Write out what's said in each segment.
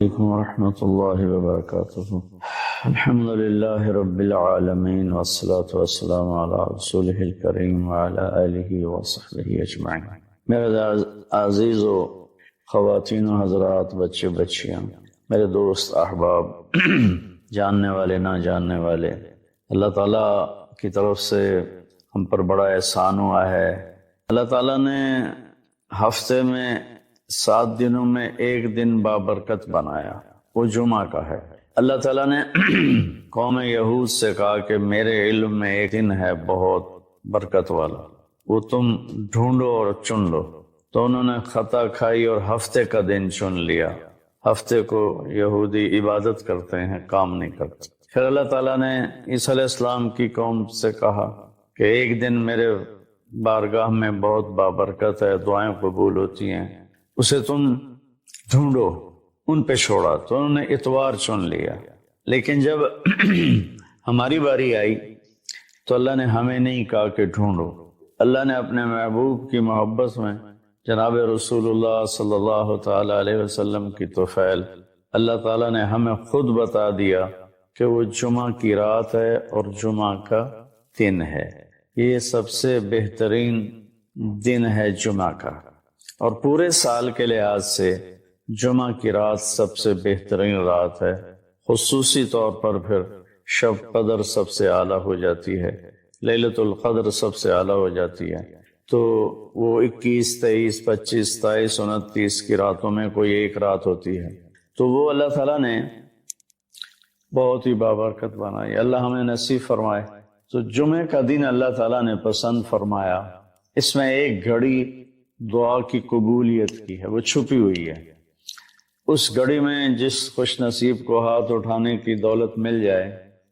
عليكم ورحمة الله وبركاته. الحمد لله رب العالمين والصلاة والسلام على رسوله الكريم وعلى آله وصحبه أجمعين. میرے عزیز و خواتین و حضرات، بچے بچیاں، میرے دوست احباب، جاننے والے نہ جاننے والے، اللہ تعالیٰ کی طرف سے ہم پر بڑا احسان ہوا ہے۔ اللہ تعالیٰ نے ہفتے میں 7 دنوں میں ایک دن بابرکت بنایا، وہ جمعہ کا ہے۔ اللہ تعالیٰ نے قوم یہود سے کہا کہ میرے علم میں ایک دن ہے بہت برکت والا، وہ تم ڈھونڈو اور چن لو۔ تو انہوں نے خطا کھائی اور ہفتے کا دن چن لیا۔ ہفتے کو یہودی عبادت کرتے ہیں، کام نہیں کرتے۔ پھر اللہ تعالیٰ نے عیسیٰ علیہ السلام کی قوم سے کہا کہ ایک دن میرے بارگاہ میں بہت بابرکت ہے، دعائیں قبول ہوتی ہیں، اسے تم ڈھونڈو، ان پہ چھوڑا۔ تو انہوں نے اتوار چن لیا۔ لیکن جب ہماری باری آئی تو اللہ نے ہمیں نہیں کہا کہ ڈھونڈو۔ اللہ نے اپنے محبوب کی محبت میں جناب رسول اللہ صلی اللہ تعالی علیہ وسلم کی توفیل اللہ تعالیٰ نے ہمیں خود بتا دیا کہ وہ جمعہ کی رات ہے اور جمعہ کا دن ہے۔ یہ سب سے بہترین دن ہے جمعہ کا، اور پورے سال کے لحاظ سے جمعہ کی رات سب سے بہترین رات ہے۔ خصوصی طور پر پھر شب قدر سب سے اعلیٰ ہو جاتی ہے، لیلۃ القدر سب سے اعلیٰ ہو جاتی ہے۔ تو وہ 21، 23، 25، 27، 29 کی راتوں میں کوئی ایک رات ہوتی ہے، تو وہ اللہ تعالیٰ نے بہت ہی بابرکت بنائی۔ اللہ ہمیں نصیب فرمائے۔ تو جمعے کا دن اللہ تعالیٰ نے پسند فرمایا، اس میں ایک گھڑی دعا کی قبولیت کی ہے، وہ چھپی ہوئی ہے۔ اس گھڑی میں جس خوش نصیب کو ہاتھ اٹھانے کی دولت مل جائے،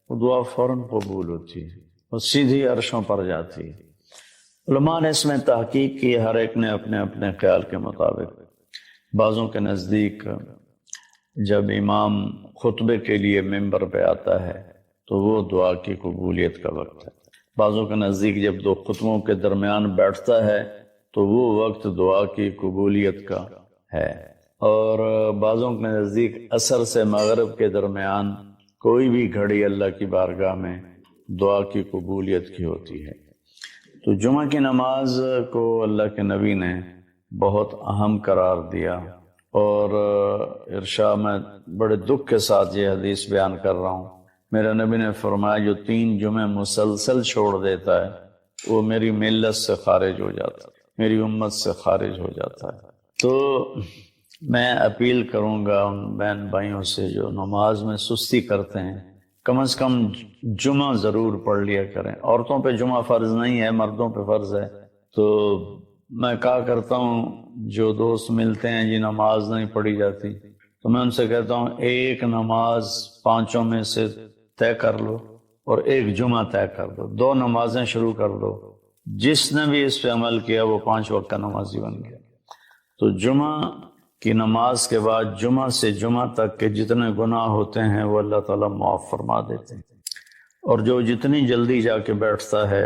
وہ دعا فوراً قبول ہوتی ہے، وہ سیدھی عرشوں پر جاتی ہے۔ علماء نے اس میں تحقیق کی، ہر ایک نے اپنے اپنے خیال کے مطابق۔ بعضوں کے نزدیک جب امام خطبے کے لیے ممبر پہ آتا ہے تو وہ دعا کی قبولیت کا وقت ہے۔ بعضوں کے نزدیک جب 2 خطبوں کے درمیان بیٹھتا ہے تو وہ وقت دعا کی قبولیت کا ہے۔ اور بعضوں کے نزدیک عصر سے مغرب کے درمیان کوئی بھی گھڑی اللہ کی بارگاہ میں دعا کی قبولیت کی ہوتی ہے۔ تو جمعہ کی نماز کو اللہ کے نبی نے بہت اہم قرار دیا، اور ارشاد میں بڑے دکھ کے ساتھ یہ حدیث بیان کر رہا ہوں۔ میرے نبی نے فرمایا جو 3 جمعے مسلسل چھوڑ دیتا ہے وہ میری ملت سے خارج ہو جاتا ہے، میری امت سے خارج ہو جاتا ہے۔ تو میں اپیل کروں گا ان بہن بھائیوں سے جو نماز میں سستی کرتے ہیں، کم از کم جمعہ ضرور پڑھ لیا کریں۔ عورتوں پہ جمعہ فرض نہیں ہے، مردوں پہ فرض ہے۔ تو میں کہا کرتا ہوں، جو دوست ملتے ہیں جی نماز نہیں پڑھی جاتی، تو میں ان سے کہتا ہوں ایک نماز 5 میں سے طے کر لو اور ایک جمعہ طے کر دو، 2 نمازیں شروع کر دو۔ جس نے بھی اس پہ عمل کیا وہ 5 وقت کا نمازی بن گیا۔ تو جمعہ کی نماز کے بعد جمعہ سے جمعہ تک کے جتنے گناہ ہوتے ہیں وہ اللہ تعالیٰ معاف فرما دیتے ہیں، اور جو جتنی جلدی جا کے بیٹھتا ہے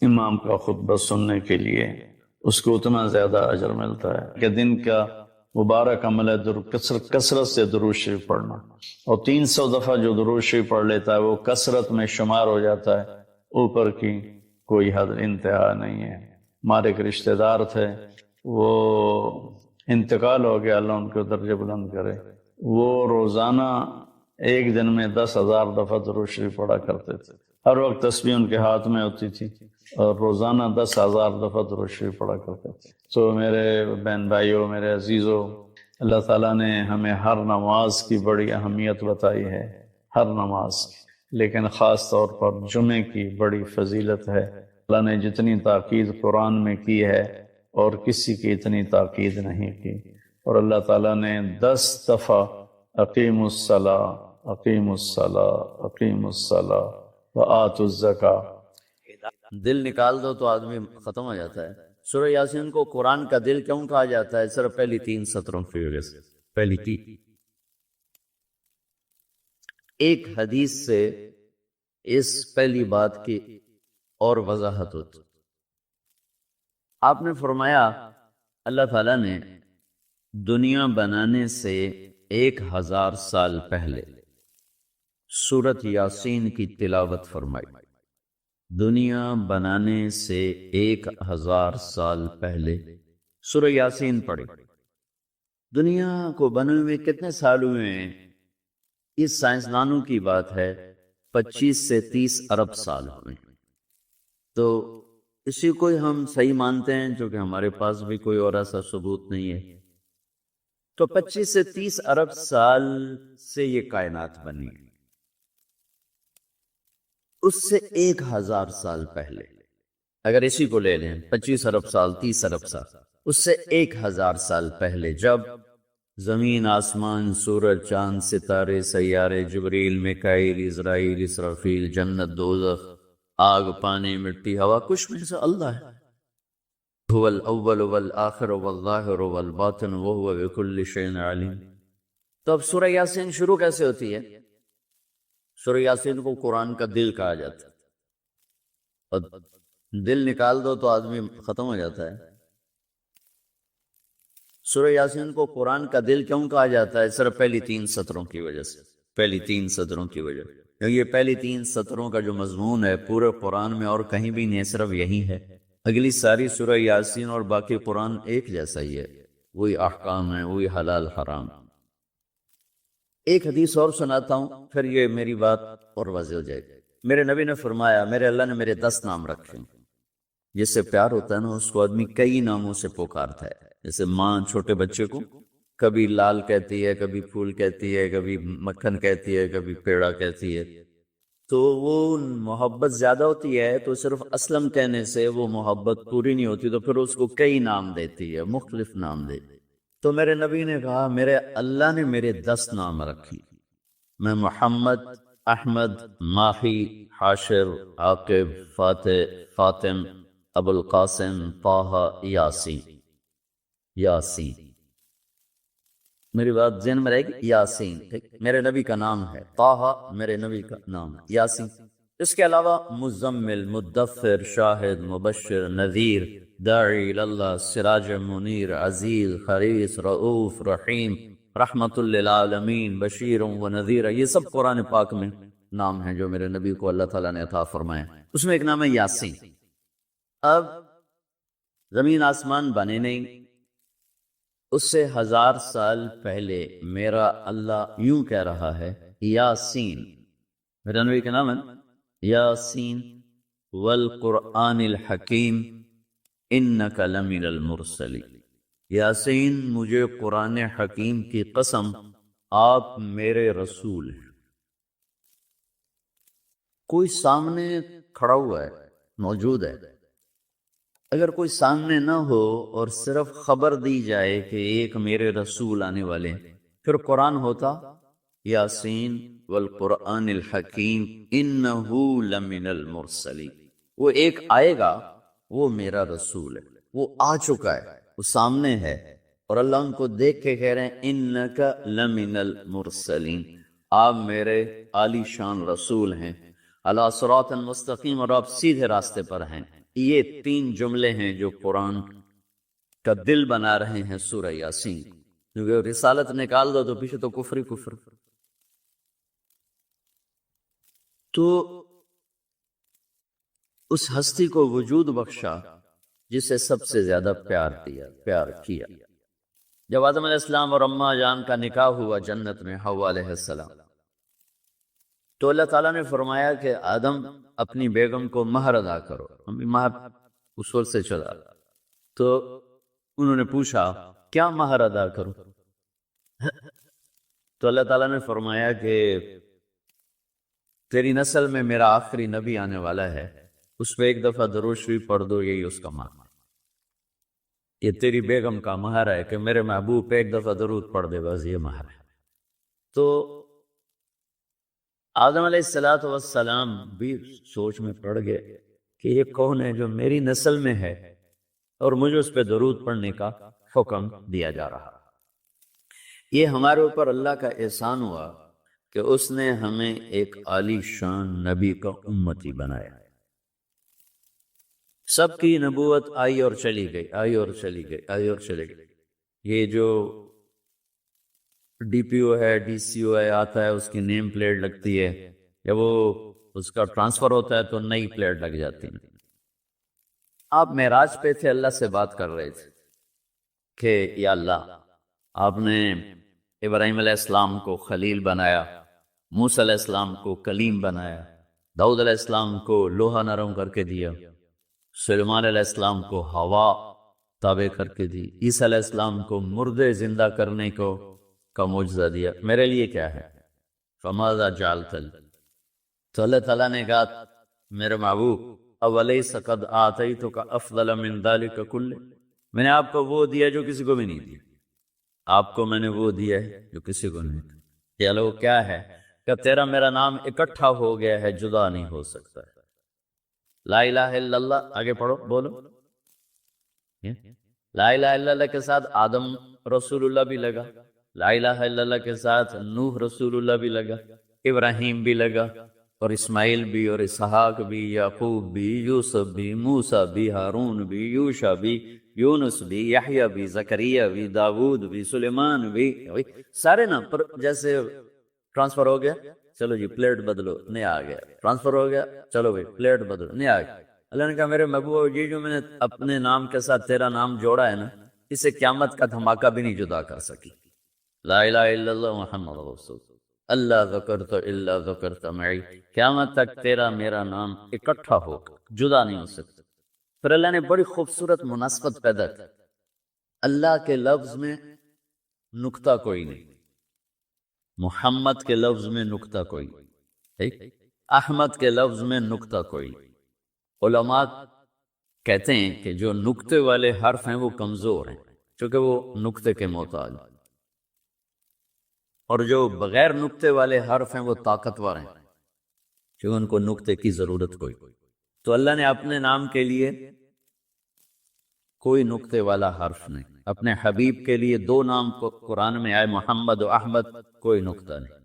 امام کا خطبہ سننے کے لیے، اس کو اتنا زیادہ اجر ملتا ہے کہ دن کا مبارک عمل ہے کثرت سے درود شریف پڑھنا۔ اور 300 دفعہ جو درود شریف پڑھ لیتا ہے وہ کثرت میں شمار ہو جاتا ہے، اوپر کی کوئی حد انتہا نہیں ہے۔ ہمارے ایک رشتہ دار تھے، وہ انتقال ہو گیا، اللہ ان کو درجہ بلند کرے۔ وہ روزانہ ایک دن میں 10,000 دفعہ درود شریف پڑھا کرتے تھے، ہر وقت تسبیح ان کے ہاتھ میں ہوتی تھی، اور روزانہ 10,000 دفعہ درود شریف پڑھا کرتے تھے۔ تو میرے بہن بھائیوں، میرے عزیزوں، اللہ تعالیٰ نے ہمیں ہر نماز کی بڑی اہمیت بتائی ہے، ہر نماز کی، لیکن خاص طور پر جمعے کی بڑی فضیلت ہے۔ اللہ نے جتنی تاکید قرآن میں کی ہے اور کسی کی اتنی تاکید نہیں کی، اور اللہ تعالیٰ نے 10 دفعہ اقیم الصلاۃ، اقیم الصلاۃ، اقیم الصلاۃ وآتوا الزکاۃ۔ دل نکال دو تو آدمی ختم ہو جاتا ہے۔ سورہ یاسین کو قرآن کا دل کیوں کہا جاتا ہے؟ صرف پہلی 3 سطروں کی وجہ سے۔ پہلی 3 ایک حدیث سے اس پہلی بات کی اور وضاحت ہوتی۔ آپ نے فرمایا اللہ تعالیٰ نے دنیا بنانے سے 1000 سال پہلے سورت یاسین کی تلاوت فرمائی۔ دنیا بنانے سے 1000 سال پہلے سورہ یاسین پڑھی۔ دنیا کو بنے ہوئے کتنے سال ہوئے ہیں؟ اس سائنسدانوں کی بات ہے 25 سے 30 ارب سال ہوئے ہیں۔ تو اسی کو ہم صحیح مانتے ہیں، جو کہ ہمارے پاس بھی کوئی اور ایسا ثبوت نہیں ہے۔ تو 25 سے 30 ارب سال سے یہ کائنات بنی، اس سے 1000 سال پہلے اگر اسی کو لے لیں 25 ارب سال 30 ارب سال، اس سے 1000 سال پہلے جب زمین آسمان سورج چاند ستارے سیارے جبریل میکائیل اسرائیل اسرافیل جنت دوزخ آگ پانی مٹی ہوا کچھ میں سے اللہ ہے، هو الاول والآخر والظاہر والباطن وهو بكل شيء علیم۔ تو اب سورہ یاسین شروع کیسے ہوتی ہے؟ سورہ یاسین کو قرآن کا دل کہا جاتا ہے، اور دل نکال دو تو آدمی ختم ہو جاتا ہے۔ سورہ یاسین کو قرآن کا دل کیوں کہا جاتا ہے؟ صرف پہلی 3 سطروں کی وجہ سے، پہلی 3 سطروں کی وجہ، کیونکہ یہ پہلی 3 سطروں کا جو مضمون ہے پورے قرآن میں اور کہیں بھی نہیں، صرف یہی ہے۔ اگلی ساری سورہ یاسین اور باقی قرآن ایک جیسا ہی ہے، وہی احکام ہیں، وہی حلال حرام۔ ایک حدیث اور سناتا ہوں، پھر یہ میری بات اور واضح ہو جائے گی۔ میرے نبی نے فرمایا، میرے اللہ نے میرے 10 نام رکھے، جس سے پیار ہوتا ہے نا اس کو آدمی کئی ناموں سے پکارتا ہے۔ جیسے ماں چھوٹے بچے کو کبھی لال کہتی ہے، کبھی پھول کہتی ہے، کبھی مکھن کہتی ہے، کبھی پیڑا کہتی ہے، تو وہ محبت زیادہ ہوتی ہے، تو صرف اسلم کہنے سے وہ محبت پوری نہیں ہوتی، تو پھر اس کو کئی نام دیتی ہے، مختلف نام دیتی۔ تو میرے نبی نے کہا میرے اللہ نے میرے 10 نام رکھی، میں محمد، احمد، ماہی، حاشر، عاقب، فاتح، فاطم، ابو القاسم، طہ، یاسین۔ یاسین میری بات ذہن میں رہے گی، یاسین میرے نبی کا نام ہے، طہ میرے نبی کا نام ہے، یاسین۔ اس کے علاوہ مزمل، مدثر، شاہد، مبشر، نذیر، داعی اللہ، سراج منیر، عزیز، حریص، رؤوف، رحیم، رحمت للعالمین، بشیر و نذیر، یہ سب قرآن پاک میں نام ہیں جو میرے نبی کو اللہ تعالیٰ نے عطا فرمائے۔ اس میں ایک نام ہے یاسین۔ اب زمین آسمان بنے نہیں، اس سے 1000 سال پہلے میرا اللہ یوں کہہ رہا ہے، یاسین، میرا نبی کا نام ہے یاسین، والقرآن الحکیم انک لمن المرسلین۔ یاسین، مجھے قرآن حکیم کی قسم، آپ میرے رسول ہیں۔ کوئی سامنے کھڑا ہوا ہے، موجود ہے، اگر کوئی سامنے نہ ہو اور صرف خبر دی جائے کہ ایک میرے رسول آنے والے ہیں، پھر قرآن ہوتا یاسین والقرآن الحکیم انہ لمن المرسلین۔ وہ ایک آئے گا، وہ میرا رسول ہے، وہ آ چکا ہے، وہ سامنے ہے، اور اللہ ان کو دیکھ کے کہہ رہے ہیں انک لمن المرسلین، آپ میرے عالی شان رسول ہیں، علی صراط مستقیم، اور آپ سیدھے راستے پر ہیں۔ یہ 3 جملے ہیں جو قرآن کا دل بنا رہے ہیں سورہ یاسین، کیونکہ رسالت نکال دو تو پیچھے تو کفر ہی کفر۔ تو اس ہستی کو وجود بخشا جسے سب سے زیادہ پیار کیا۔ جب آدم علیہ السلام اور اماں جان کا نکاح ہوا جنت میں حوا علیہ السلام، تو اللہ تعالیٰ نے فرمایا کہ آدم اپنی بیگم کو مہر ادا کرو، مہر اصول سے چلا۔ تو انہوں نے پوچھا کیا مہر ادا کروں؟ تو اللہ تعالیٰ نے فرمایا کہ تیری نسل میں میرا آخری نبی آنے والا ہے، اس پہ ایک دفعہ درود شریف پڑھ دو، یہی اس کا مہر۔ یہ تیری بیگم کا مہر ہے کہ میرے محبوب پہ ایک دفعہ درود پڑھ دے، بس یہ مہر ہے۔ تو آدم علیہ السلام بھی سوچ میں پڑ گئے کہ یہ کون ہے جو میری نسل میں ہے اور مجھے اس پہ درود پڑھنے کا حکم دیا جا رہا۔ یہ ہمارے اوپر اللہ کا احسان ہوا کہ اس نے ہمیں ایک عالی شان نبی کا امتی بنایا۔ سب کی نبوت آئی اور چلی گئی، آئی اور چلی گئی، آئی اور چلی گئی۔ یہ جو ڈی پی او ہے، ڈی سی او ہے، آتا ہے، اس کی نیم پلیٹ لگتی ہے، جب وہ اس کا ٹرانسفر ہوتا ہے تو نئی پلیٹ لگ جاتی ہے۔ آپ معراج پہ تھے، اللہ سے بات کر رہے تھے کہ یا اللہ، آپ نے ابراہیم علیہ السلام کو خلیل بنایا، موسیٰ علیہ السلام کو کلیم بنایا، داؤد علیہ السلام کو لوہا نرم کر کے دیا، سلیمان علیہ السلام کو ہوا تابع کر کے دی، عیسیٰ علیہ السلام کو مردے زندہ کرنے کا معجزہ دیا، میرے لیے کیا ہے؟ فماذا جعلت لی؟ تو اللہ تعالیٰ نے کہا میرے محبوب اولیس قد آتیتک افضل من ذلک کلہ، میں نے آپ کو وہ دیا جو کسی کو بھی نہیں دیا، آپ کو میں نے وہ دیا ہے جو کسی کو نہیں دیا۔ چلو کیا ہے کہ تیرا میرا نام اکٹھا ہو گیا ہے، جدا نہیں ہو سکتا ہے۔ لا الہ الا اللہ، آگے پڑھو، بولو۔ لا الہ الا اللہ کے ساتھ آدم رسول اللہ بھی لگا، لا الہ الا اللہ کے ساتھ نوح رسول اللہ بھی لگا، ابراہیم بھی لگا، اور اسماعیل بھی، اور اسحاق بھی، یعقوب بھی، یوسف بھی، موسیٰ بھی، ہارون بھی، یوشع بھی، یونس بھی، یحییٰ بھی، زکریا بھی، داود بھی، سلیمان بھی، سارے نا پر جیسے ٹرانسفر ہو گیا، چلو جی پلیٹ بدلو، نہیں آ گیا، ٹرانسفر ہو گیا، چلو بھائی پلیٹ بدلو، نہیں آ گیا۔ اللہ نے کہا میرے محبوب یہ جو میں نے اپنے نام کے ساتھ تیرا نام جوڑا ہے نا، اسے قیامت کا دھماکہ بھی نہیں جدا کر سکی۔ لا الہ الا اللہ محمد رسول اللہ ذکرت الا ذکرت معی، قیامت تک تیرا میرا نام اکٹھا ہوگا، جدا نہیں ہو سکتا۔ پھر اللہ نے بڑی خوبصورت مناسبت پیدا کی، اللہ کے لفظ میں نقطہ کوئی نہیں، محمد کے لفظ میں نقطہ کوئی نہیں، احمد کے لفظ میں نقطہ کوئی نہیں۔ علماء کہتے ہیں کہ جو نقطے والے حرف ہیں وہ کمزور ہیں، چونکہ وہ نقطے کے محتاج ہیں، اور جو بغیر نقطے والے حرف ہیں وہ طاقتور ہیں، کیونکہ ان کو نقطے کی ضرورت کوئی۔ تو اللہ نے اپنے نام کے لیے کوئی نقطے والا حرف نہیں، اپنے حبیب کے لیے دو نام کو قرآن میں آئے، محمد و احمد، کوئی نقطہ نہیں۔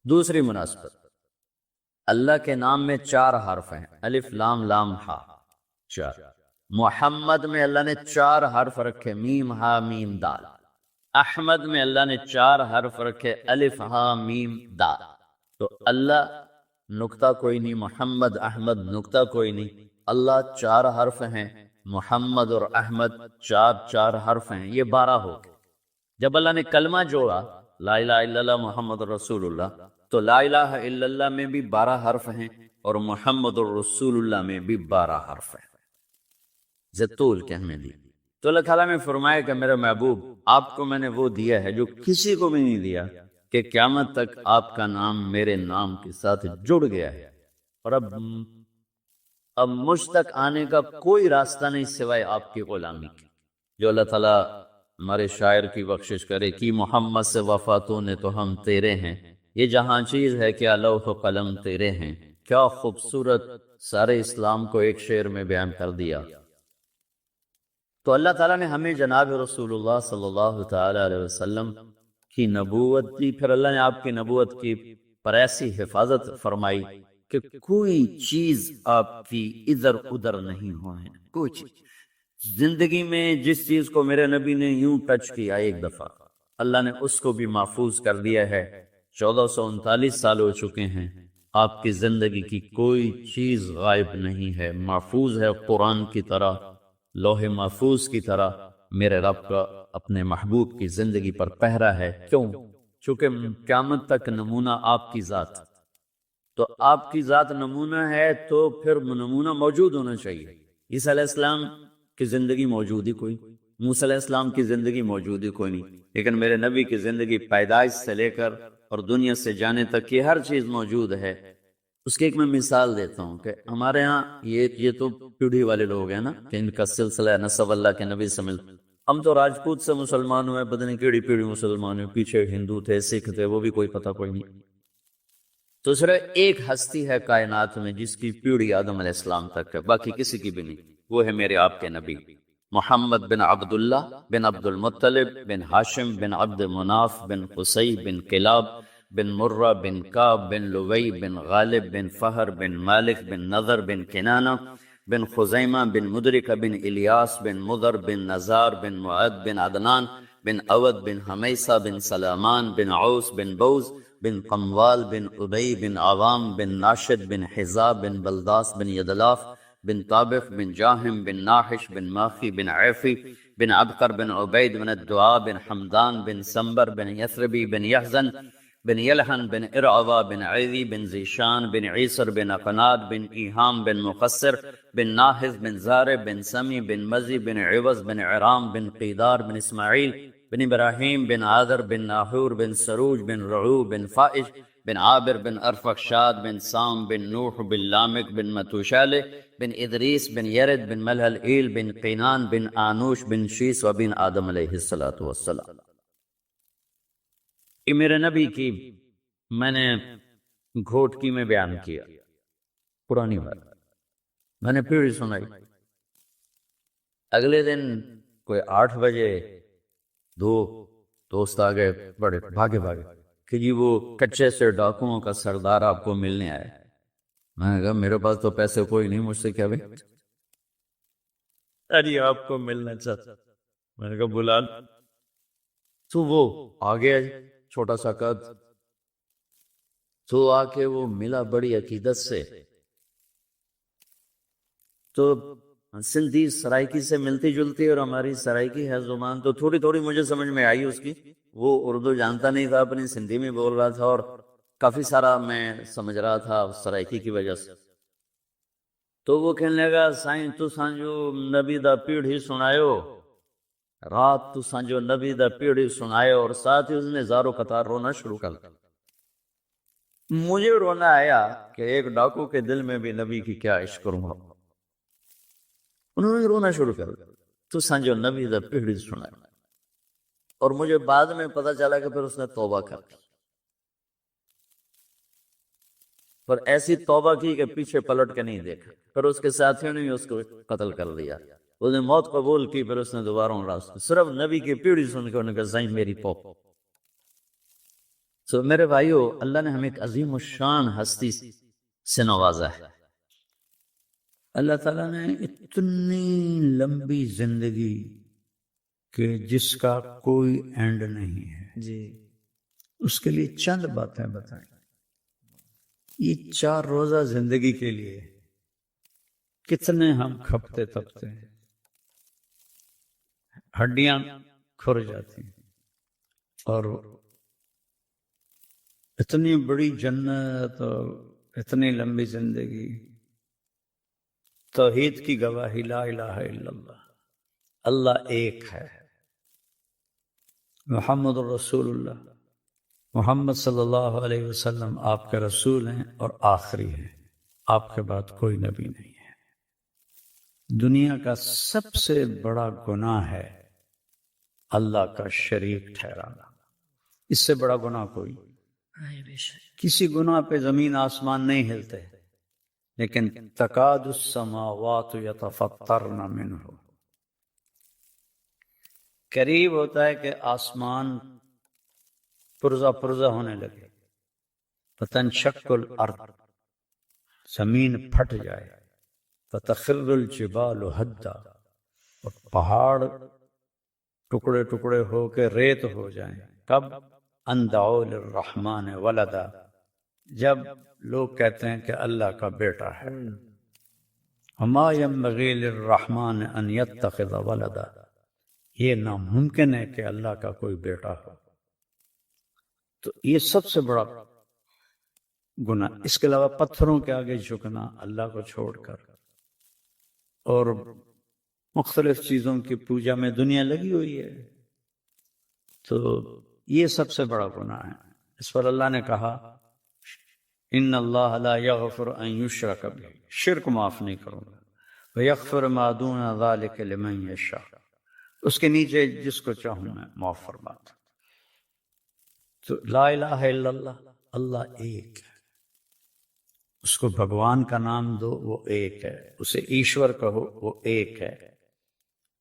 دوسری مناسبت، اللہ کے نام میں 4 حرف ہیں، الف لام لام ہا، 4۔ محمد میں اللہ نے 4 حرف رکھے، میم ہا میم دال۔ احمد میں اللہ نے 4 حرف رکھے، الف ہا میم دال۔ تو اللہ نقطہ کوئی نہیں، محمد احمد نقطہ کوئی نہیں، اللہ 4 حرف ہیں، محمد اور احمد 4 حرف ہیں، یہ 12 ہو گئے۔ جب اللہ نے کلمہ جوڑا لا الہ الا اللہ محمد رسول اللہ، تو لا الہ الا اللہ میں بھی 12 حرف ہیں، اور محمد الرسول اللہ میں بھی 12 حرف ہیں، زطول کے ہمیں دی۔ تو اللہ تعالیٰ نے فرمایا کہ میرے محبوب آپ کو میں نے وہ دیا ہے جو کسی کو بھی نہیں دیا، کہ قیامت تک آپ کا نام میرے نام کے ساتھ جڑ گیا ہے، اور اب مجھ تک آنے کا کوئی راستہ نہیں سوائے آپ کی غلامی کی۔ جو اللہ تعالیٰ ہمارے شاعر کی بخشش کرے کہ محمد سے وفاتوں نے تو ہم تیرے ہیں، یہ جہاں چیز ہے کیا لوح و قلم تیرے ہیں، کیا خوبصورت سارے اسلام کو ایک شعر میں بیان کر دیا۔ تو اللہ تعالیٰ نے ہمیں جناب رسول اللہ صلی اللہ تعالی علیہ وسلم کی نبوت دی، پھر اللہ نے آپ کی نبوت کی پر ایسی حفاظت فرمائی کہ کوئی چیز آپ کی ادھر ادھر نہیں ہوئے، کوئی چیز زندگی میں جس چیز کو میرے نبی نے یوں ٹچ کیا ایک دفعہ، اللہ نے اس کو بھی محفوظ کر دیا ہے۔ 1439 سال ہو چکے ہیں، آپ کی زندگی کی کوئی چیز غائب نہیں ہے، محفوظ ہے، قرآن کی طرح، لوح محفوظ کی طرح میرے رب کا اپنے محبوب کی زندگی پر پہرا ہے۔ کیوں؟ چونکہ قیامت تک نمونہ آپ کی ذات، تو آپ کی ذات نمونہ ہے تو پھر نمونہ موجود ہونا چاہیے۔ عیسیٰ علیہ السلام کی زندگی موجود ہی کوئی، موسیٰ علیہ السلام کی زندگی موجود ہی کوئی نہیں، لیکن میرے نبی کی زندگی پیدائش سے لے کر اور دنیا سے جانے تک کی ہر چیز موجود ہے۔ اس کی ایک میں مثال دیتا ہوں کہ ہمارے ہاں یہ تو پیڑھی والے لوگ ہیں نا، کہ ان کا سلسلہ نسب اللہ کے نبی سے ملتا، ہم تو راجپوت سے مسلمان ہوئے، بدنی کیڑی پیڑھی مسلمان ہوئے، پیچھے ہندو تھے، سکھ تھے، وہ بھی کوئی پتہ کوئی نہیں۔ تو صرف ایک ہستی ہے کائنات میں جس کی پیڑھی آدم علیہ السلام تک ہے، باقی کسی کی بھی نہیں، وہ ہے میرے آپ کے نبی محمد بن عبداللہ بن عبد المطلب بن ہاشم بن عبد مناف بن قصی بن کلاب بن مرہ بن کعب بن لوی بن غالب بن فہر بن مالک بن نضر بن کنانہ بن خزیمہ بن مدرکہ بن الیاس بن مضر بن نزار بن معد بن عدنان بن عود بن حمیسہ بن سلامان بن عوس بن بوز بن قموال بن ابی بن عوام بن ناشد بن حزاب بن بلداس بن یدلاف بن طابخ بن جاہم بن ناحش بن ماخی بن عیفی بن عبقر بن عبید بن الدعاء بن حمدان بن سمبر بن یثربی بن یحزن بن یلحن بن ارعوا بن عیدی بن زیشان بن عیسر بن اقناد بن ایہام بن مقصر بن ناحز بن زارب بن سمی بن مزی بن عوض بن عرام بن قیدار بن اسماعیل بن ابراہیم بن عادر بن ناحور بن سروج بن رعو بن فائج بن عابر بن ارفخشاد بن سام بن نوح بن لامک بن متوشالہ بن ادریس بن یرد بن ملحل ایل بن قینان بن آنوش بن شیس و بن آدم علیہ السلام۔ یہ میرے نبی کی میں نے گھوٹکی میں بیان کیا، پرانی بات میں نے پھر سنائی۔ اگلے دن کوئی 8 بجے 2 دوست آ گئے، بڑے بھاگے کہ جی وہ کچے سے ڈاکوؤں کا سردار آپ کو ملنے آئے۔ میں نے کہا میرے پاس تو پیسے کوئی نہیں، مجھ سے کیا بھائی؟ ارے آپ کو ملنا چاہتا۔ میں نے کہا بلا۔ تو وہ آ گیا، چھوٹا سا قد، تو آ کے وہ ملا بڑی عقیدت سے۔ تو سندھی سرائکی سے ملتی جلتی اور ہماری سرائکی ہے زبان، تو تھوڑی تھوڑی مجھے سمجھ میں آئی اس کی۔ وہ اردو جانتا نہیں تھا، اپنی سندھی میں بول رہا تھا اور کافی سارا میں سمجھ رہا تھا سرائکی کی وجہ سے۔ تو وہ کہنے لگا سائیں تو سانجو نبی دا پیڑھی سنایو، رات تو سانجو نبی دا پیڑھی سنایو، اور ساتھ ہی اس نے زارو قطار رونا شروع کر دیا۔ مجھے رونا آیا کہ ایک ڈاکو کے دل میں بھی نبی کی کیا عشق کروں گا۔ انہوں نے رونا شروع کر دیا، تو سانجو نبی دا پیڑھی سنایو، اور مجھے بعد میں پتا چلا کہ پھر اس نے توبہ کر دی، پر ایسی توبہ کی کہ پیچھے پلٹ کے نہیں دیکھا۔ پھر اس کے ساتھیوں نے اس کو قتل کر دیا، اس نے موت قبول کی، پھر اس نے دوبارہ راستہ صرف نبی کی پیڑھی سن کے انہوں نے کہا سائیں میری پوپ۔ تو میرے بھائیو، اللہ نے ہمیں ایک عظیم الشان ہستی سے نوازا ہے۔ اللہ تعالیٰ نے اتنی لمبی زندگی کہ جس کا کوئی اینڈ نہیں ہے جی، اس کے لیے چند باتیں بتائیں۔ یہ 4 روزہ زندگی کے لیے کتنے ہم کھپتے تپتے ہیں، ہڈیاں کھر جاتی ہیں، اور اتنی بڑی جنت اور اتنی لمبی زندگی، توحید کی گواہی لا الہ الا اللہ، اللہ ایک ہے، محمد الرسول اللہ، محمد صلی اللہ علیہ وسلم آپ کے رسول ہیں اور آخری ہیں، آپ کے بعد کوئی نبی نہیں ہے۔ دنیا کا سب سے بڑا گناہ ہے اللہ کا شریک ٹھہرانا، اس سے بڑا گناہ کوئی۔ کسی گناہ پہ زمین آسمان نہیں ہلتے، لیکن تکاد السماوات یتفطرن منہ، قریب ہوتا ہے کہ آسمان پرزہ پرزہ ہونے لگے، فتنشق الارض، زمین پھٹ جائے، فتخر الجبال ہدا، اور پہاڑ ٹکڑے ٹکڑے ہو کے ریت ہو جائیں۔ کب؟ ان دعوا للرحمن ولدا، جب لوگ کہتے ہیں کہ اللہ کا بیٹا ہے۔ وما ينبغي للرحمن ان يتخذ ولدا، یہ ناممکن ہے کہ اللہ کا کوئی بیٹا ہو۔ تو یہ سب سے بڑا گناہ۔ اس کے علاوہ پتھروں کے آگے جھکنا اللہ کو چھوڑ کر، اور مختلف چیزوں کی پوجا میں دنیا لگی ہوئی ہے، تو یہ سب سے بڑا گناہ ہے۔ اس پر اللہ نے کہا ان اللہ لا یغفر ان یشرک بہ، شرک معاف نہیں کروں گا، ویغفر ما دون ذلک لمن یشاء، اس کے نیچے جس کو چاہوں میں معاف فرماتا۔ تو لا الہ الا اللہ، اللہ ایک ہے، اس کو بھگوان کا نام دو، وہ ایک ہے، اسے ایشور کہو، وہ ایک ہے،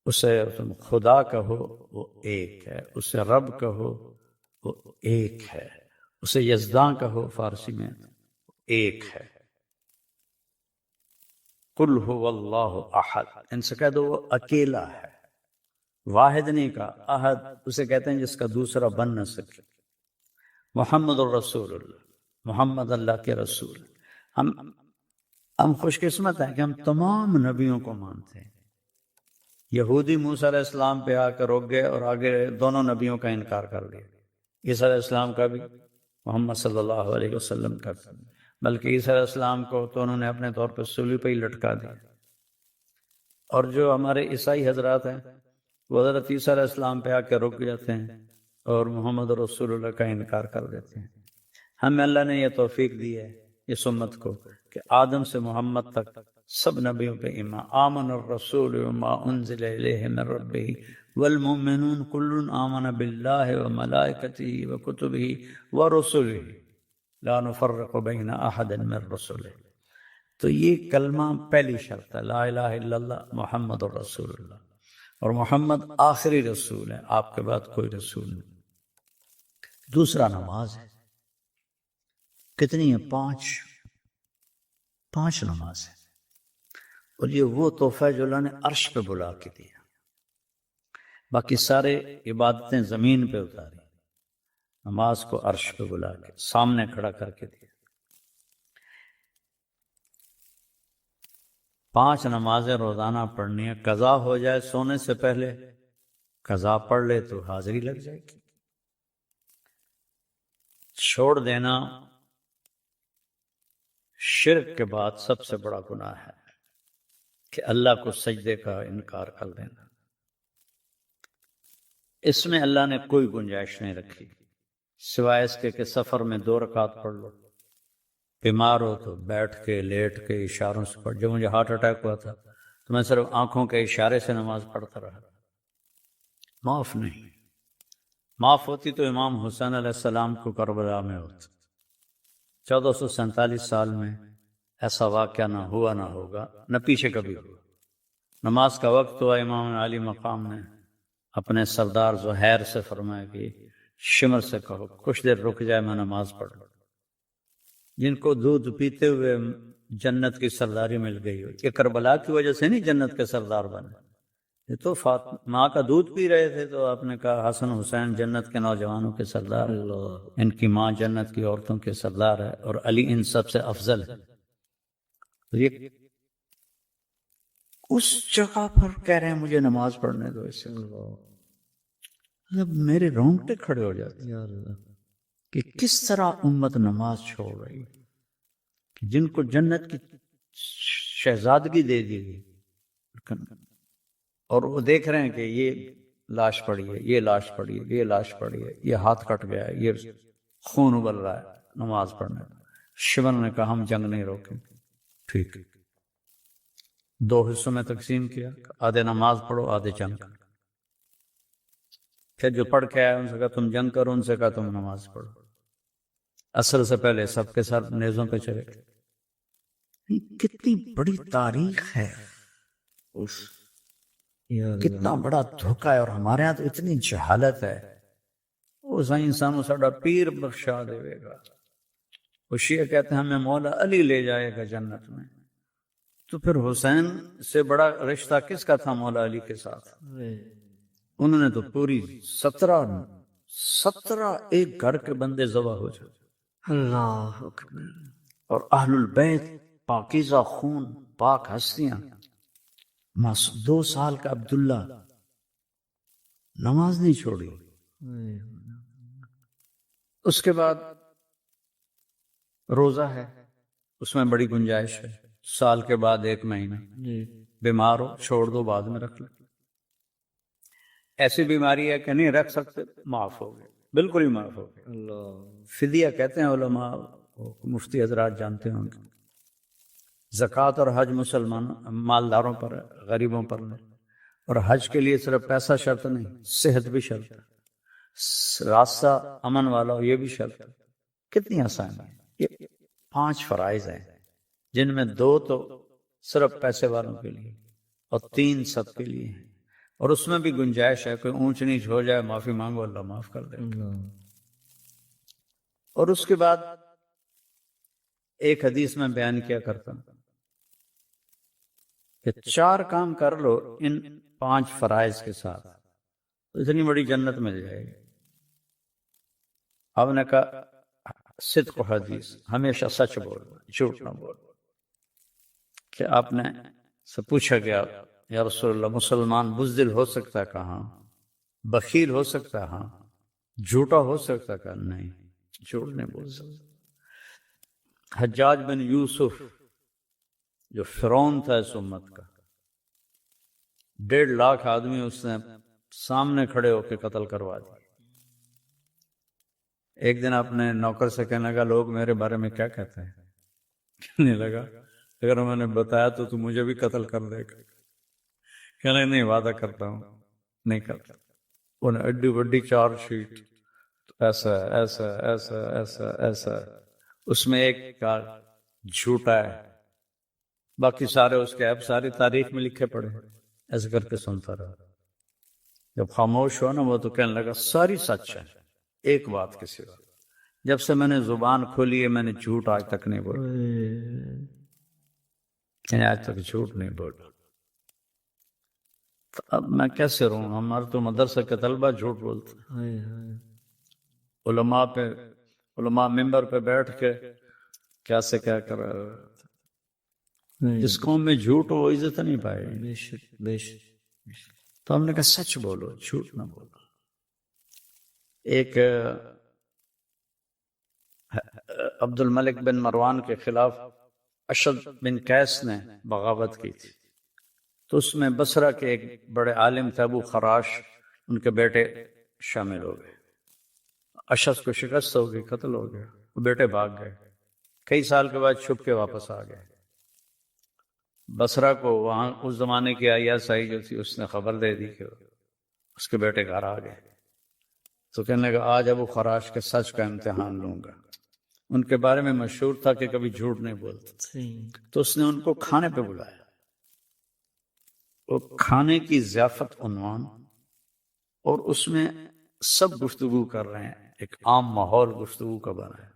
اسے خدا کہو، وہ ایک ہے، اسے رب کہو، وہ ایک ہے، اسے یزداں کہو فارسی میں، ایک ہے۔ قل هو اللہ احد، ان سے کہہ دو وہ اکیلا ہے، واحد نہیں کہا، احد اسے کہتے ہیں جس کا دوسرا بن نہ سکے۔ محمد الرسول اللہ، محمد اللہ کے رسول۔ ہم خوش قسمت ہیں کہ ہم تمام نبیوں کو مانتے ہیں۔ یہودی موسیٰ علیہ السلام پہ آ کر رک گئے اور آگے دونوں نبیوں کا انکار کر دیا، عیسیٰ علیہ السلام کا بھی، محمد صلی اللہ علیہ وسلم کا بھی، بلکہ عیسیٰ علیہ السلام کو تو انہوں نے اپنے طور پہ صلیب پہ ہی لٹکا دیا۔ اور جو ہمارے عیسائی حضرات ہیں وہ حضرت عیسیٰ علیہ السلام پہ آ کے رک جاتے ہیں اور محمد رسول اللہ کا انکار کر دیتے ہیں۔ ہمیں اللہ نے یہ توفیق دی ہے اس امت کو کہ آدم سے محمد تک سب نبیوں پہ ایمان۔ آمن الرسول وما انزل الیہ من ربہ والمؤمنون کل آمن باللہ وملائکتہ وکتبہ ورسلہ لا نفرق بین احد من رسلہ۔ تو یہ کلمہ پہلی شرط ہے، لا الہ الا اللہ محمد الرسول اللہ، اور محمد آخری رسول ہے، آپ کے بعد کوئی رسول نہیں۔ دوسرا نماز ہے، کتنی ہے؟ پانچ نماز ہے، اور یہ وہ تحفہ ہے جو اللہ نے عرش پہ بلا کے دیا۔ باقی سارے عبادتیں زمین پہ اتاری، نماز کو عرش پہ بلا کے سامنے کھڑا کر کے دیا۔ 5 نمازیں روزانہ پڑھنی ہے، قضا ہو جائے سونے سے پہلے، قضا پڑھ لے تو حاضری لگ جائے گی۔ چھوڑ دینا شرک کے بعد سب سے بڑا گناہ ہے کہ اللہ کو سجدے کا انکار کر دینا۔ اس میں اللہ نے کوئی گنجائش نہیں رکھی سوائے اس کے کہ سفر میں 2 رکعت پڑھ لو، بیمار ہو تو بیٹھ کے لیٹ کے اشاروں سے پڑھ۔ جب مجھے ہارٹ اٹیک ہوا تھا تو میں صرف آنکھوں کے اشارے سے نماز پڑھتا رہا، معاف نہیں۔ معاف ہوتی تو امام حسین علیہ السلام کو کربلا میں ہوتا۔ 1447 سال میں ایسا واقعہ نہ ہوا نہ ہوگا، نہ پیچھے کبھی ہوا۔ نماز کا وقت ہوا، امام علی مقام نے اپنے سردار زہیر سے فرمایا کہ شمر سے کہو کچھ دیر رک جائے، میں نماز پڑھ لوں۔ جن کو دودھ پیتے ہوئے جنت کی سرداری مل گئی ہو، یہ کربلا کی وجہ سے نہیں جنت کے سردار بنے، یہ تو ماں کا دودھ پی رہے تھے تو آپ نے کہا حسن حسین جنت کے نوجوانوں کے سردار، ان کی ماں جنت کی عورتوں کے سردار ہے، اور علی ان سب سے افضل ہے۔ تو یہ اس جگہ پر کہہ رہے ہیں مجھے نماز پڑھنے دو، اس سے میرے رونگٹے کھڑے ہو جاتے ہیں کہ کس طرح امت نماز چھوڑ رہی ہے، کہ جن کو جنت کی شہزادگی دے دی گئی، اور وہ دیکھ رہے ہیں کہ یہ لاش پڑی ہے، یہ لاش پڑی ہے، یہ لاش پڑی ہے، یہ ہاتھ کٹ گیا ہے، یہ خون ابل رہا ہے، نماز پڑھنے۔ شمر نے کہا ہم جنگ نہیں روکیں، ٹھیک، 2 حصوں میں تقسیم کیا، آدھے نماز پڑھو آدھے جنگ کرو۔ پھر جو پڑھ کے آئے ان سے کہا تم جنگ کرو، ان سے کہا تم نماز پڑھو۔ عصر سے پہلے سب کے سر نیزوں پہ چلے گئے۔ کتنی بڑی تاریخ ہے، کتنا بڑا دھوکہ ہے، اور ہمارے ہاں تو اتنی جہالت ہے۔ وہ انسانوں ساڈا پیر بخشا دے گا، وہ شیعہ کہتے ہیں ہمیں مولا علی لے جائے گا جنت میں، تو پھر حسین سے بڑا رشتہ کس کا تھا مولا علی کے ساتھ؟ انہوں نے تو پوری 17 ایک گھر کے بندے ذبح ہو جائے، اللہ اکبر، اور اہل البیت پاکیزہ خون، پاک ہستیاں۔ 2 سال کا عبداللہ نماز نہیں چھوڑی۔ اس کے بعد روزہ ہے، اس میں بڑی گنجائش ہے، سال کے بعد 1 مہینہ، بیمار ہو چھوڑ دو، بعد میں رکھ لو۔ ایسی بیماری ہے کہ نہیں رکھ سکتے، معاف ہو گئے، بالکل ہی معاف ہو گئے۔ فدیہ کہتے ہیں علماء، مفتی حضرات جانتے ہوں گے۔ زکوٰۃ اور حج مسلمان مالداروں پر ہے، غریبوں پر نہیں، اور حج کے لیے صرف پیسہ شرط نہیں، صحت بھی شرط ہے، راستہ امن والا ہو یہ بھی شرط ہے۔ کتنی آسان ہے۔ یہ 5 فرائض ہیں جن میں 2 تو صرف پیسے والوں کے لیے اور 3 سب کے لیے ہیں، اور اس میں بھی گنجائش ہے، کوئی اونچ نیچ ہو جائے معافی مانگو، اللہ معاف کر دے گا۔ اور اس کے بعد ایک حدیث میں بیان کیا کرتا ہوں کہ 4 کام کر لو ان 5 فرائض کے ساتھ، تو اتنی بڑی جنت مل جائے گی۔ آپ نے کہا صدق و حدیث، ہمیشہ سچ بول، جھوٹ نہ بول۔ کہ آپ نے سے پوچھا گیا یا رسول اللہ مسلمان بزدل ہو سکتا ہے؟ کہاں بخیل ہو سکتا ہے؟ ہاں۔ جھوٹا ہو سکتا ہے؟ کہا نہیں، جھوٹ نہیں بول سکتا۔ حجاج بن یوسف جو فرعون تھا اس امت کا، 1.5 لاکھ آدمی اس نے سامنے کھڑے ہو کے قتل کروا دیا۔ ایک دن اپنے نوکر سے کہنے لگا لوگ میرے بارے میں کیا کہتے ہیں؟ کہنے لگا اگر میں نے بتایا تو تو مجھے بھی قتل کر دے گا۔ کہنے نہیں، وعدہ کرتا ہوں نہیں کرتا۔ انہیں ایڈی بڑی چارج شیٹ، ایسا ایسا ایسا ایسا ایسا، اس میں ایک کا جھوٹا ہے، باقی سارے اس کے اب ساری تاریخ میں لکھے پڑے۔ ایسے کر کے سنتا رہا۔ جب خاموش ہوا نا وہ تو کہنے لگا ساری سچ ہے، ایک بات کے سوا۔ جب سے میں نے زبان کھولی ہے میں نے جھوٹ آج تک نہیں بولا، آج تک جھوٹ نہیں بولا۔ تو اب میں کیسے رہوں؟ ہمارے تو مدرسہ کے طلبہ جھوٹ بولتے ہیں، علماء ممبر پہ بیٹھ کے کیا سے کیا کر رہا ہے۔ جس قوم میں جھوٹ ہو وہ عزت نہیں پائے گی۔ تو ہم نے کہا سچ بولو، جھوٹ نہ بولو۔ ایک عبد الملک بن مروان کے خلاف اشد بن قیس نے بغاوت کی تھی، تو اس میں بصرہ کے ایک بڑے عالم تھے ابو خراش، ان کے بیٹے شامل ہو گئے۔ اشد کو شکست ہو گئی، قتل ہو گیا، وہ بیٹے بھاگ گئے۔ کئی سال کے بعد چھپ کے واپس آ گئے۔ بصرہ کو وہاں اس زمانے کی ISI جو تھی اس نے خبر دے دی کہ اس کے بیٹے گھر آ گئے۔ تو کہنے لگا آج ابو خراش کے سچ کا امتحان لوں گا۔ ان کے بارے میں مشہور تھا کہ کبھی جھوٹ نہیں بولتے، تو اس نے ان کو کھانے پہ بلایا۔ وہ کھانے کی ضیافت عنوان، اور اس میں سب گفتگو کر رہے ہیں، ایک عام ماحول گفتگو کا بنا ہے۔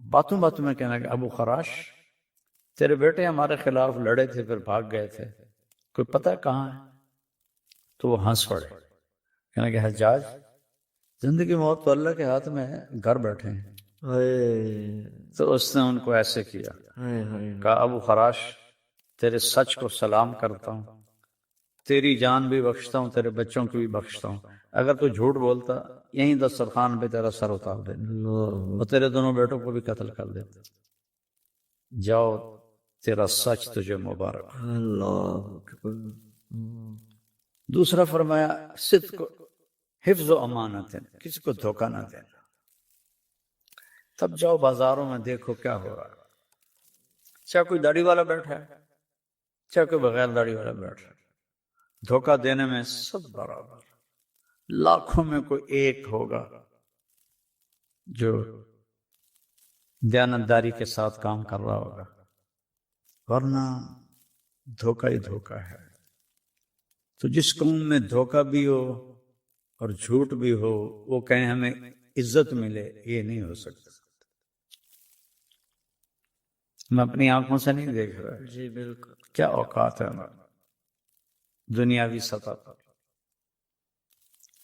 باتوں باتوں میں کہنے لگا ابو خراش تیرے بیٹے ہمارے خلاف لڑے تھے پھر بھاگ گئے تھے، کوئی پتہ کہاں ہے؟ تو وہ ہنس پڑے، کہنے لگا حجاج زندگی موت تو اللہ کے ہاتھ میں ہے، گھر بیٹھے ہیں۔ تو اس نے ان کو ایسے کیا، کہا ابو خراش تیرے سچ کو سلام کرتا ہوں، تیری جان بھی بخشتا ہوں، تیرے بچوں کی بھی بخشتا ہوں، اگر تو جھوٹ بولتا یہیں دسترخوان پہ تیرا سر اتار دے اور تیرے دونوں بیٹوں کو بھی قتل کر دیتا۔ جاؤ تیرا سچ تجھے مبارک۔ دوسرا فرمایا صدق حفظ و امانت ہے، کسی کو دھوکہ نہ دینا۔ تب جاؤ بازاروں میں دیکھو کیا ہو رہا ہے، چاہے کوئی داڑھی والا بیٹھا ہے چاہے کوئی بغیر داڑھی والا بیٹھا ہے، دھوکہ دینے میں سب برابر۔ لاکھوں میں کوئی ایک ہوگا جو دیانتداری کے ساتھ کام کر رہا ہوگا، ورنہ دھوکہ ہی دھوکہ ہے۔ تو جس قوم میں دھوکہ بھی ہو اور جھوٹ بھی ہو، وہ کہیں ہمیں عزت ملے، یہ نہیں ہو سکتا۔ میں اپنی آنکھوں سے نہیں دیکھ رہا، جی بالکل، کیا اوقات ہے ہمارا دنیاوی سطح پر۔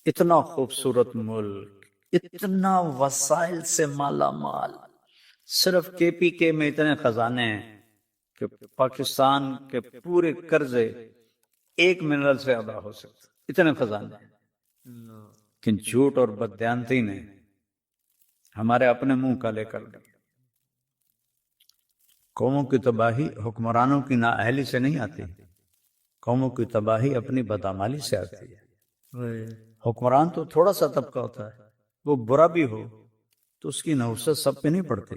اتنا خوبصورت ملک، اتنا وسائل سے مالا مال، صرف KPK میں اتنے خزانے ہیں کہ پاکستان کے پورے قرضے 1 منرل سے ادا ہو سکتے، اتنے خزانے ہیں۔ لیکن جھوٹ اور بددیانتی نے ہمارے اپنے منہ کالے کر دیے۔ قوموں کی تباہی حکمرانوں کی نااہلی سے نہیں آتی، قوموں کی تباہی اپنی بدعمالی سے آتی ہے۔ حکمران تو تھوڑا سا طبقہ ہوتا ہے، وہ برا بھی ہو تو اس کی نحوست سب پہ نہیں پڑتی،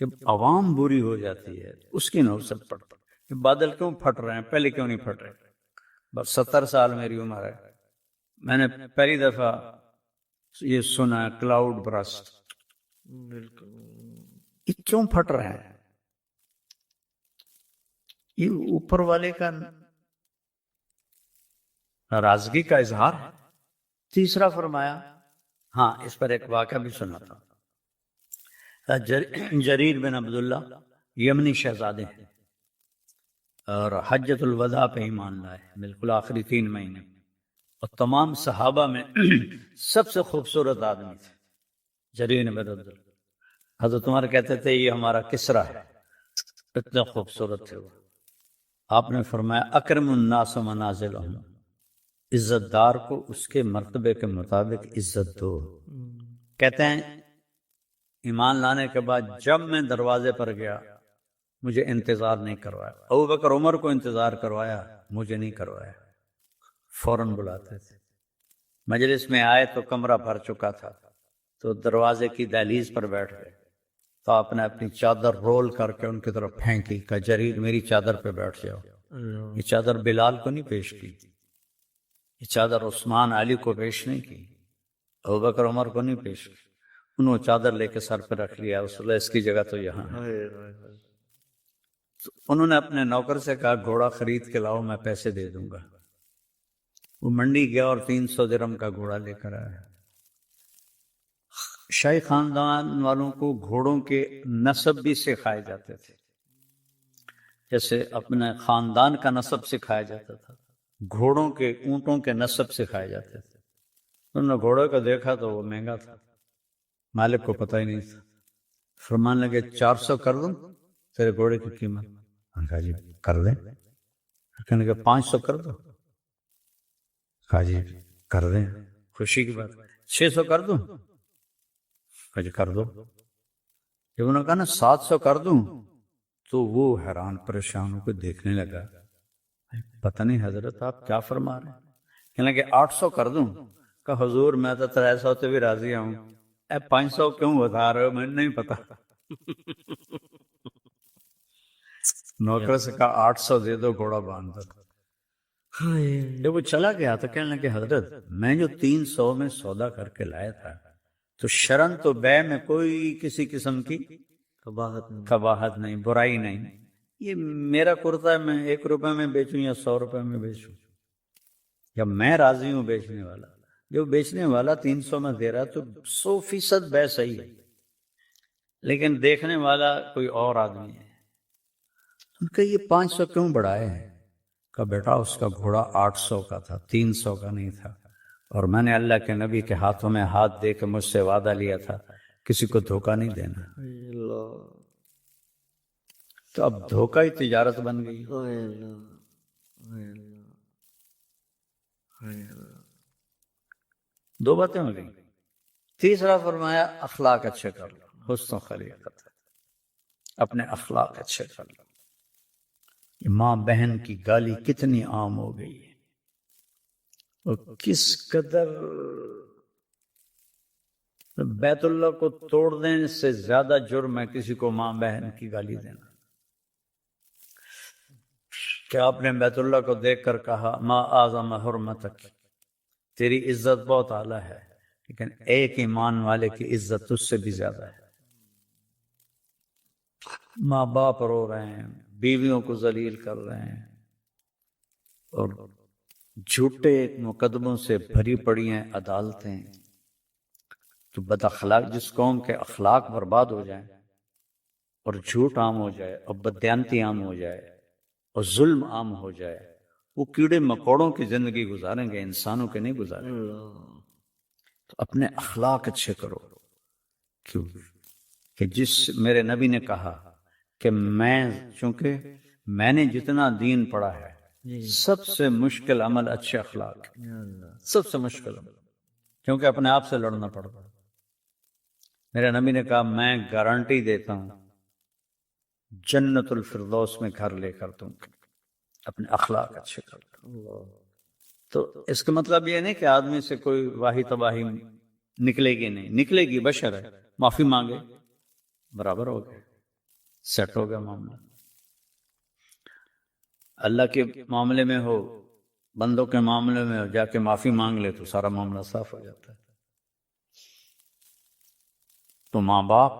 جب عوام بری ہو جاتی ہے اس کی نحوست پڑتی ہے۔ بادل کیوں پھٹ رہے ہیں، پہلے کیوں نہیں پھٹ رہے؟ بس 70 سال میری عمر ہے، میں نے پہلی دفعہ یہ سنا کلاؤڈ برسٹ۔ یہ کیوں پھٹ رہے ہیں؟ یہ اوپر والے کا ناراضگی کا اظہار ہے۔ تیسرا فرمایا، ہاں اس پر ایک واقعہ بھی سنا تھا، جریر بن عبداللہ یمنی شہزادے ہیں اور حجۃ الوداع پہ ایمان لائے، بالکل آخری 3 مہینے، اور تمام صحابہ میں سب سے خوبصورت آدمی تھے جریر بن عبداللہ۔ حضرت عمر کہتے تھے یہ ہمارا کسرا ہے، اتنے خوبصورت تھے وہ۔ آپ نے فرمایا اکرم الناس منازلہم، عزت دار کو اس کے مرتبے کے مطابق عزت دو۔ کہتے ہیں ایمان لانے کے بعد جب میں دروازے پر گیا مجھے انتظار نہیں کروایا، ابوبکر عمر کو انتظار کروایا، مجھے نہیں کروایا، فوراً بلاتے تھے۔ مجلس میں آئے تو کمرہ بھر چکا تھا تو دروازے کی دہلیز پر بیٹھ گئے تو آپ نے اپنی چادر رول کر کے ان کی طرف پھینکی، کہا جریر میری چادر پہ بیٹھ جاؤ۔ یہ چادر بلال کو نہیں پیش کی، یہ چادر عثمان علی کو پیش نہیں کی، ابوبکر عمر کو نہیں پیش کی، انہوں چادر لے کے سر پہ رکھ لیا، اس کی جگہ تو یہاں ہے۔ انہوں نے اپنے نوکر سے کہا گھوڑا خرید کے لاؤ، میں پیسے دے دوں گا۔ وہ منڈی گیا اور 300 درہم کا گھوڑا لے کر آیا۔ شاہی خاندان والوں کو گھوڑوں کے نسب بھی سکھائے جاتے تھے، جیسے اپنے خاندان کا نسب سکھایا جاتا تھا، گھوڑوں کے اونٹوں کے نسب سکھائے جاتے تھے۔ انہوں نے گھوڑے کو دیکھا تو وہ مہنگا تھا، مالک کو پتہ ہی نہیں تھا، فرمان لگے 400 کر دوں تیرے گھوڑے کی قیمت؟ ہم کہا جی کر دیں۔ کہنے لگے 500 کر دو؟ کہا جی کر دیں، خوشی کی بات۔ 600 کر دوں؟ کہا جی کر دو۔ جب انہوں نے کہا نا 700 کر دوں تو وہ حیران پریشان ہو کے دیکھنے لگا، پتہ نہیں حضرت آپ کیا فرما رہے ہیں؟ کہنے لگے 800 کر دوں؟ کہا حضور میں تو 300 سے بھی راضی ہوں، 500 کیوں بتا رہے ہو؟ مجھے نہیں پتا۔ نوکر سے کہا 800 دے دو، گھوڑا باندھ دو۔ جب وہ چلا گیا تو کہنے لگے حضرت میں جو 300 میں سودا کر کے لایا تھا تو شرن تو بے میں کوئی کسی قسم کی قباحت نہیں، برائی نہیں، یہ میرا کرتا ہے، میں 1 روپے میں بیچوں یا 100 روپے میں بیچوں، یا میں راضی ہوں بیچنے والا، جو بیچنے والا 300 میں دے رہا تو 100% بے صحیح ہے، لیکن دیکھنے والا کوئی اور آدمی ہے۔ ان کا یہ 500 کیوں بڑھائے ہیں؟ کہ بیٹا اس کا گھوڑا 800 کا تھا، 300 کا نہیں تھا، اور میں نے اللہ کے نبی کے ہاتھوں میں ہاتھ دے کے مجھ سے وعدہ لیا تھا کسی کو دھوکہ نہیں دینا، تو اب دھوکہ ہی تجارت بن گئی۔ دو باتیں ہو گئی۔ تیسرا فرمایا اخلاق اچھے کر لو، حسن و خلیقت، اپنے اخلاق اچھے کر لو۔ ماں بہن کی گالی کتنی عام ہو گئی ہے، اور کس قدر بیت اللہ کو توڑنے سے زیادہ جرم ہے کسی کو ماں بہن کی گالی دینا۔ کیا آپ نے بیت اللہ کو دیکھ کر کہا ما اعظم حرمتک، تیری عزت بہت اعلیٰ ہے، لیکن ایک ایمان والے کی عزت اس سے بھی زیادہ ہے۔ ماں باپ رو رہے ہیں، بیویوں کو ذلیل کر رہے ہیں، اور جھوٹے مقدموں سے بھری پڑی ہیں عدالتیں، تو بد اخلاق جس قوم کے اخلاق برباد ہو جائیں اور جھوٹ عام ہو جائے اور بددیانتی عام ہو جائے اور ظلم عام ہو جائے، وہ کیڑے مکوڑوں کی زندگی گزاریں گے، انسانوں کے نہیں گزاریں گے۔ تو اپنے اخلاق اچھے کرو، کیوں کہ جس میرے نبی نے کہا کہ چونکہ میں نے جتنا دین پڑھا ہے سب سے مشکل عمل اچھے اخلاق، سب سے مشکل عمل، کیونکہ اپنے آپ سے لڑنا پڑتا ہے۔ میرے نبی نے کہا میں گارنٹی دیتا ہوں جنت الفردوس میں گھر لے کر تم اپنے اخلاق اچھے کر لو۔ تو اس کا مطلب یہ نہیں کہ آدمی سے کوئی واہی تباہی نکلے گی، نہیں نکلے گی، بشر ہے، معافی مانگے، برابر ہو گئے، سیٹ ہو گیا معاملہ۔ اللہ کے معاملے میں ہو، بندوں کے معاملے میں ہو، جا کے معافی مانگ لے تو سارا معاملہ صاف ہو جاتا ہے۔ تو ماں باپ